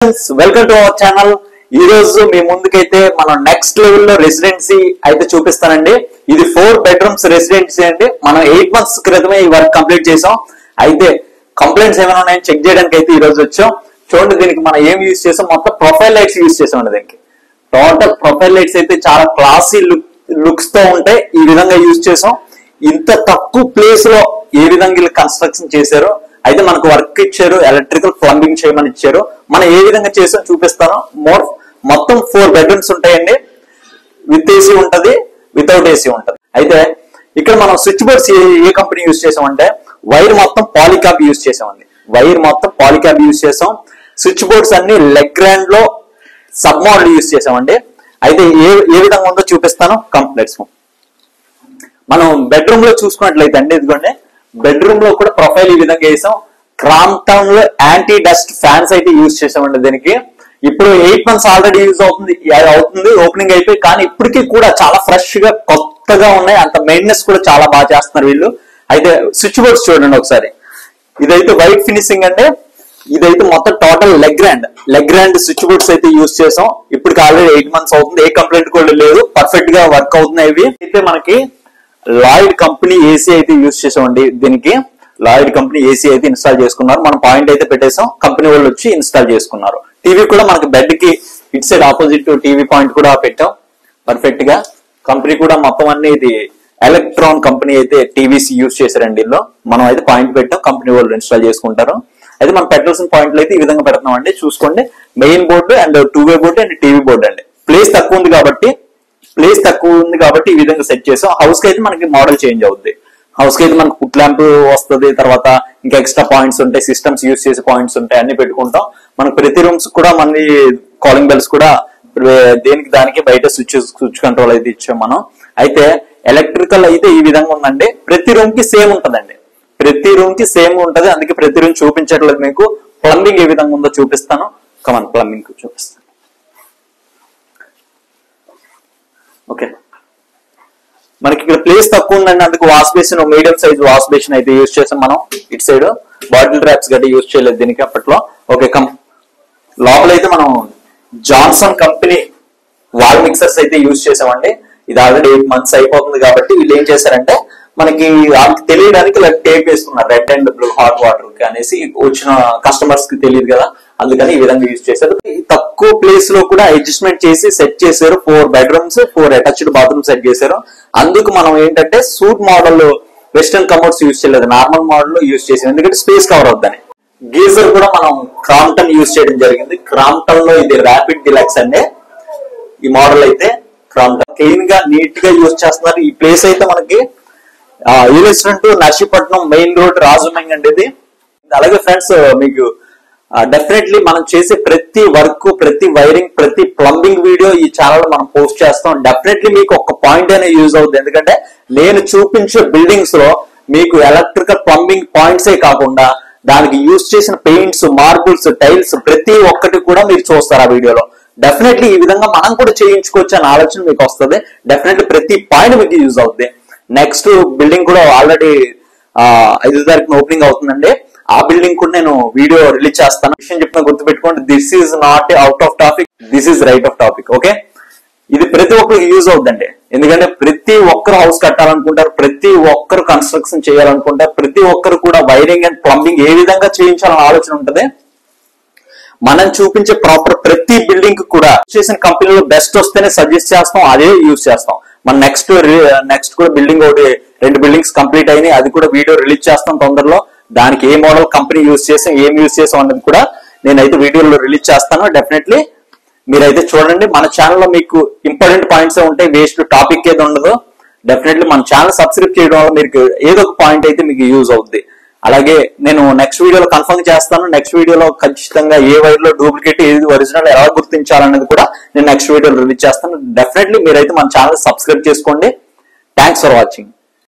Welcome to our channel. ఈ రోజు మీ ముందుకైతే మనం నెక్స్ట్ లెవెల్ లో రెసిడెన్సీ అయితే చూపిస్తానండి. ఇది 4 బెడ్రూమ్స్ రెసిడెన్సీ అండి. మనం 8 months క్రితమే ఈ వర్క్ కంప్లీట్ చేసాం. అయితే కంప్లైంట్స్ ఏమైనా ఉన్నాయని చెక్ చేయడానికి అయితే ఈ రోజు వచ్చాం. చూడండి, దీనికి మనం ఏం యూజ్ చేసాం, మొత్తం ప్రొఫైల్ లైట్స్ యూజ్ చేసాం అండి. దీనికి టోటల్ ప్రొఫైల్ లైట్స్ అయితే చాలా క్లాసీ లుక్స్ తో ఉంటాయి. ఈ విధంగా యూజ్ చేసాం. ఇంత తక్కువ ప్లేస్ లో ఏ విధంగా కన్స్ట్రక్షన్ చేశారో అయితే మనకు వర్క్ ఇచ్చారు, ఎలక్ట్రికల్ ప్లంబింగ్ చేయమని ఇచ్చారు. మనం ఏ విధంగా చేసాం చూపిస్తాను. మొత్తం 4 bedrooms ఉంటాయండి. విత్ ఏసీ ఉంటది, వితౌట్ ఏసీ ఉంటది. అయితే ఇక్కడ మనం స్విచ్ బోర్డ్స్ ఏ కంపెనీ యూజ్ చేసామంటే వైర్ మొత్తం పాలికాబ్ యూజ్ చేసామండి. వైర్ మొత్తం పాలికాబ్ యూజ్ చేసాం. స్విచ్ బోర్డ్స్ అన్ని లెగ్ గ్రాండ్ లో సబ్ మోడల్ యూజ్ చేసామండి. అయితే ఏ విధంగా ఉందో చూపిస్తాను. కంప్లైంట్స్ మనం బెడ్రూమ్ లో చూసుకున్నట్లయితే అండి, ఇదిగోండి బెడ్రూమ్ లో కూడా ప్రొఫైల్ ఈ విధంగా వేసాం. క్రాంప్టన్ లో యాంటీ డస్ట్ ఫ్యాన్స్ అయితే యూజ్ చేసామండి. దీనికి ఇప్పుడు 8 months ఆల్రెడీ యూజ్ అవుతుంది, ఓపెనింగ్ అయిపోయి. కానీ ఇప్పటికీ కూడా చాలా ఫ్రెష్ గా కొత్తగా ఉన్నాయి. అంత మెయింటెనెన్స్ కూడా చాలా బాగా చేస్తున్నారు వీళ్ళు. అయితే స్విచ్ బోర్డ్స్ చూడండి ఒకసారి. ఇదైతే వైట్ ఫినిషింగ్ అంటే ఇదైతే మొత్తం total leg grand switch boards అయితే యూజ్ చేసాం. ఇప్పటికి ఆల్రెడీ 8 months అవుతుంది. ఏ కంప్లైంట్ కూడా లేదు, పర్ఫెక్ట్ గా వర్క్ అవుతున్నాయి. ఇవి అయితే మనకి లాయిడ్ కంపెనీ ఏసీ అయితే యూజ్ చేసామండి. దీనికి లాయిడ్ కంపెనీ ఏసీ అయితే ఇన్స్టాల్ చేసుకున్నారు. మనం పాయింట్ అయితే పెట్టేసాం, కంపెనీ వాళ్ళు వచ్చి ఇన్స్టాల్ చేసుకున్నారు. టీవీ కూడా మనకి బెడ్ కి it side opposite TV point కూడా పెట్టాం పర్ఫెక్ట్ గా. కంపెనీ కూడా మొత్తం అన్ని ఇది ఎలక్ట్రాన్ కంపెనీ అయితే టీవీస్ యూజ్ చేశారండి. ఇందులో మనం అయితే పాయింట్ పెట్టాం, కంపెనీ వాళ్ళు ఇన్స్టాల్ చేసుకుంటారు. అయితే మనం పెట్టాల్సిన పాయింట్లు అయితే ఈ విధంగా పెడుతున్నాం అండి. చూసుకోండి, main board and 2-way board and TV board అండి. ప్లేస్ తక్కువ ఉంది కాబట్టి ఈ విధంగా సెట్ చేసాం. హౌస్ కి అయితే మనకి మోడల్ చేంజ్ అవుద్ది. హౌస్ కి అయితే మనకి ఫుట్ ల్యాంప్ వస్తుంది, తర్వాత ఇంకా ఎక్స్ట్రా పాయింట్స్ ఉంటాయి, సిస్టమ్స్ యూజ్ చేసే పాయింట్స్ ఉంటాయి, అన్ని పెట్టుకుంటాం. మనకు ప్రతి రూమ్స్ కూడా మళ్ళీ కాలింగ్ బెల్స్ కూడా దేనికి దానికి బయట స్విచ్ కంట్రోల్ అయితే ఇచ్చాం మనం. అయితే ఎలక్ట్రికల్ అయితే ఈ విధంగా ఉందండి. ప్రతి రూమ్ కి సేమ్ ఉంటదండి, ప్రతి రూమ్ కి సేమ్ ఉంటది. అందుకే ప్రతి రూమ్ చూపించట్లేదు మీకు. ప్లంబింగ్ ఏ విధంగా ఉందో చూపిస్తాను. కమన్ ప్లంబింగ్ చూపిస్తాను. ఓకే, మనకి ఇక్కడ ప్లేస్ తక్కువ ఉందండి, అందుకు wash basin medium size wash basin అయితే యూజ్ చేసాం మనం. ఇటు సైడ్ బాటిల్ ట్రాప్స్ గట్టి యూజ్ చేయలేదు దీనికి అప్పట్లో. ఓకే, లోపల అయితే మనం జాన్సన్ కంపెనీ వాల్ మిక్సర్స్ అయితే యూజ్ చేసామండి. ఇది ఆల్రెడీ 8 months అయిపోతుంది కాబట్టి వీళ్ళు ఏం చేశారంటే మనకి వాళ్ళకి తెలియడానికి ఇలా టేప్ వేసుకున్నారు, red and blue hot water కి అనేసి. వచ్చిన కస్టమర్స్ కి తెలియదు కదా, అందుకని ఈ విధంగా యూజ్ చేశారు. తక్కువ ప్లేస్ లో కూడా అడ్జస్ట్మెంట్ చేసి సెట్ చేశారు. 4 bedrooms 4 అటాచ్డ్ బాత్రూమ్ సెట్ చేశారు. అందుకు మనం ఏంటంటే suit model western commodes use చేయలేదు, నార్మల్ మోడల్ లో యూజ్ చేసాం, ఎందుకంటే స్పేస్ కవర్ అవుద్దని. గీజర్ కూడా మనం క్రాంప్టన్ యూజ్ చేయడం జరిగింది. క్రాంప్టన్ లో ఇది ర్యాపిడ్ డిలక్స్ అండి. ఈ మోడల్ అయితే క్రాంప్టన్ క్లీన్ గా నీట్ గా యూజ్ చేస్తున్నారు. ఈ ప్లేస్ అయితే మనకి ఈ restaurant Narsipatnam main road Rajahmundry అండి ఇది. అలాగే ఫ్రెండ్స్, మీకు డెఫినెట్లీ మనం చేసే ప్రతి వర్క్, ప్రతి వైరింగ్, ప్రతి ప్లంబింగ్ వీడియో ఈ ఛానల్ మనం పోస్ట్ చేస్తాం. డెఫినెట్లీ మీకు ఒక పాయింట్ అయినా యూజ్ అవుతుంది. ఎందుకంటే నేను చూపించే బిల్డింగ్స్ లో మీకు ఎలక్ట్రికల్ ప్లంబింగ్ పాయింట్సే కాకుండా దానికి యూజ్ చేసిన పెయింట్స్, మార్బుల్స్, టైల్స్ ప్రతి ఒక్కటి కూడా మీరు చూస్తారు ఆ వీడియోలో. డెఫినెట్లీ ఈ విధంగా మనం కూడా చేయించుకోవచ్చు అనే ఆలోచన మీకు వస్తుంది. డెఫినెట్లీ ప్రతి పాయింట్ మీకు యూజ్ అవుతుంది. నెక్స్ట్ బిల్డింగ్ కూడా ఆల్రెడీ 5వ తారీఖున ఓపెనింగ్ అవుతుందండి. ఆ బిల్డింగ్ కూడా నేను వీడియో రిలీజ్ చేస్తాను. విషయం చెప్పిన గుర్తుపెట్టుకోండి, this is not out of topic, this is right of topic. Okay, ఇది ప్రతి ఒక్కరికి యూజ్ అవుతుందండి. ఎందుకంటే ప్రతి ఒక్కరు హౌస్ కట్టాలనుకుంటారు, ప్రతి ఒక్కరు కన్స్ట్రక్షన్ చేయాలనుకుంటారు, ప్రతి ఒక్కరు కూడా వైరింగ్ అండ్ ప్లంబింగ్ ఏ విధంగా చేయించాలని ఆలోచన ఉంటుంది. మనం చూపించే ప్రాపర్ ప్రతి బిల్డింగ్ కూడా చేసిన కంపెనీలో బెస్ట్ వస్తేనే సజెస్ట్ చేస్తాం, అదే యూజ్ చేస్తాం. మన నెక్స్ట్ కూడా బిల్డింగ్ 2 బిల్డింగ్స్ కంప్లీట్ అయినాయి. అది కూడా వీడియో రిలీజ్ చేస్తాం తొందరలో. దానికి ఏ మోడల్ కంపెనీ యూజ్ చేసాం, ఏం యూజ్ చేసాం అన్నది కూడా నేనైతే వీడియోలో రిలీజ్ చేస్తాను. డెఫినెట్లీ మీరైతే చూడండి. మన ఛానల్లో మీకు ఇంపార్టెంట్ పాయింట్స్ ఉంటాయి, వేస్ట్ టాపిక్ ఏది ఉండదు. డెఫినెట్లీ మన ఛానల్ సబ్స్క్రైబ్ చేయడం వల్ల మీకు ఏదో ఒక పాయింట్ అయితే మీకు యూజ్ అవుతుంది. అలాగే నేను నెక్స్ట్ వీడియోలో కన్ఫర్మ్ చేస్తాను. నెక్స్ట్ వీడియోలో ఖచ్చితంగా ఏ వైర్ లో డూప్లికేట్, ఏది ఒరిజినల్ ఎలా గుర్తించాలనేది కూడా నేను నెక్స్ట్ వీడియోలో రిలీజ్ చేస్తాను. డెఫినెట్లీ మీరైతే మన ఛానల్ సబ్స్క్రైబ్ చేసుకోండి. Thanks for watching.